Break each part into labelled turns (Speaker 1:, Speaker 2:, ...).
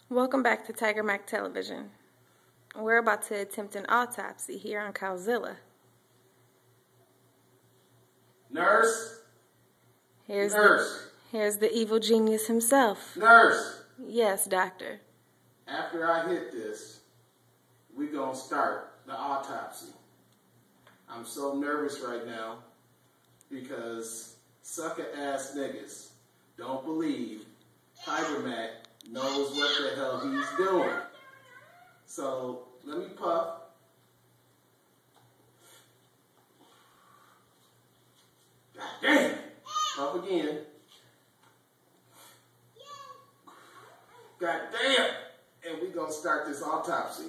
Speaker 1: Welcome back to Tiger Mac Television. We're about to attempt an autopsy here on KAWZILLA.
Speaker 2: Nurse?
Speaker 1: Here's the evil genius himself.
Speaker 2: Nurse?
Speaker 1: Yes, doctor.
Speaker 2: After I hit this, we're going to start the autopsy. I'm so nervous right now because sucker-ass niggas don't believe Tiger Mac knows what the hell he's doing. So, let me puff. God damn! Puff again. God damn! And we're going to start this autopsy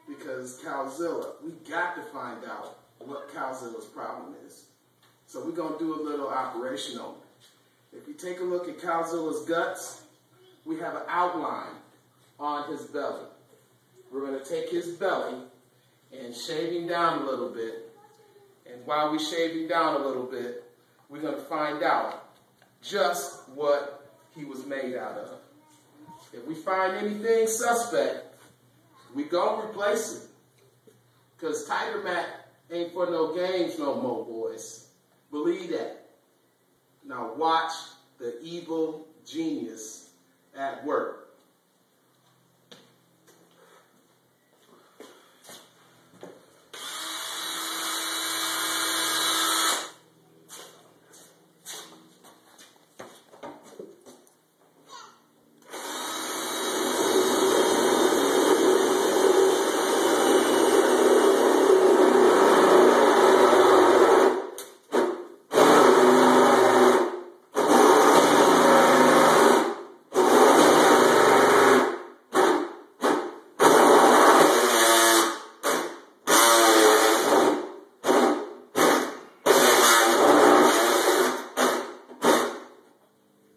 Speaker 2: because KAWZILLA, we got to find out what KAWZILLA's problem is. So we're going to do a little operation on it. If you take a look at KAWZILLA's guts, we have an outline on his belly. We're going to take his belly and shave him down a little bit. And while we shave him down a little bit, we're going to find out just what he was made out of. If we find anything suspect, we going to replace it. Because Tiger Mac ain't for no games no more, boys. Believe that. Now watch the evil genius at work.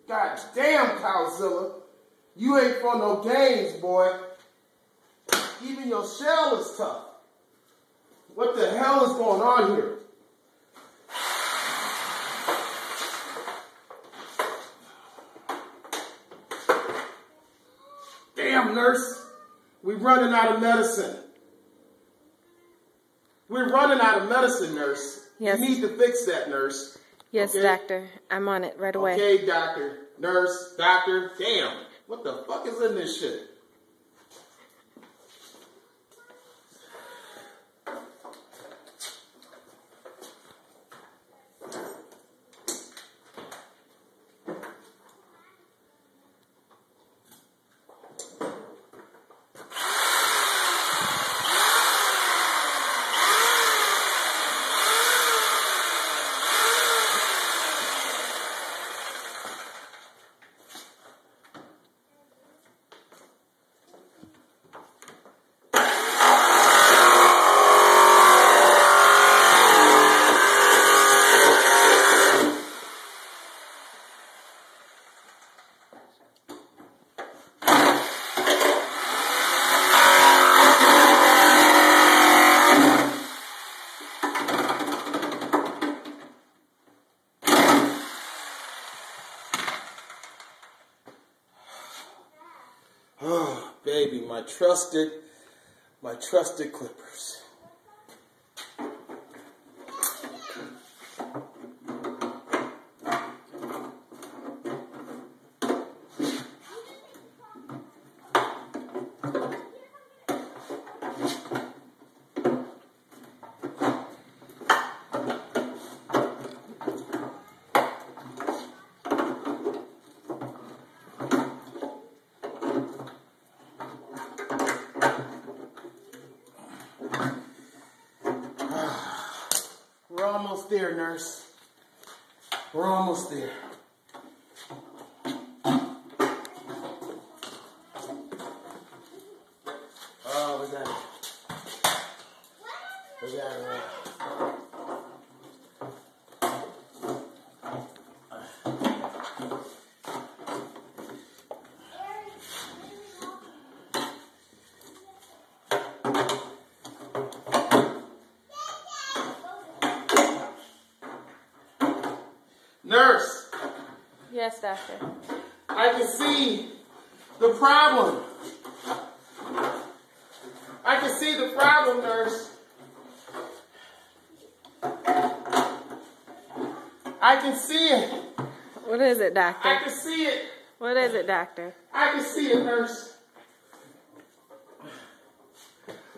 Speaker 2: God damn, KAWZILLA. You ain't for no games, boy. Even your shell is tough. What the hell is going on here? Damn, nurse. We're running out of medicine. We're running out of medicine, nurse.
Speaker 1: Yes.
Speaker 2: You need to fix that, nurse.
Speaker 1: Yes,
Speaker 2: okay?
Speaker 1: doctor. I'm on it right away.
Speaker 2: Okay, doctor, nurse, doctor. Damn, what the fuck is in this shit? Oh, baby, my trusted clippers. We're almost there, nurse. We're almost there. Oh, we got it. We got it. Nurse.
Speaker 1: Yes, doctor.
Speaker 2: I can see the problem. I can see the problem, nurse. I can see it.
Speaker 1: What is it, doctor?
Speaker 2: I can see it.
Speaker 1: What is it, doctor?
Speaker 2: I can see it, nurse.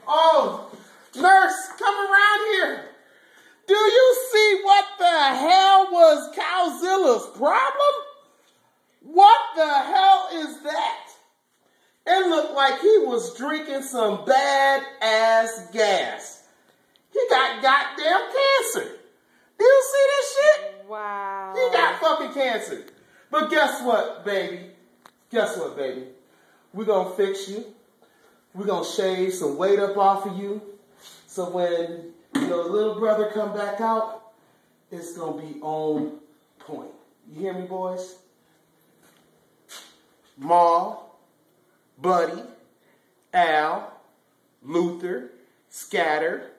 Speaker 2: Oh, nurse, come around here. Do you see what the hell was KAWZILLA's problem? What the hell is that? It looked like he was drinking some bad ass gas. He got goddamn cancer. Do you see this shit?
Speaker 1: Wow.
Speaker 2: He got fucking cancer. But guess what, baby? Guess what, baby? We're gonna fix you. We're gonna shave some weight up off of you. So when your little brother come back out, it's gonna be on point. You hear me, boys? Ma, Buddy, Al, Luther, Scatter,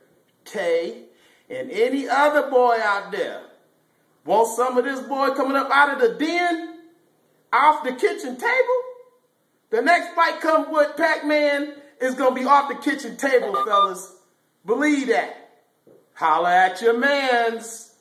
Speaker 2: Tay, and any other boy out there. Want some of this boy coming up out of the den, off the kitchen table? The next fight come with Pac-Man is gonna be off the kitchen table, fellas. Believe that. Holla at your mans.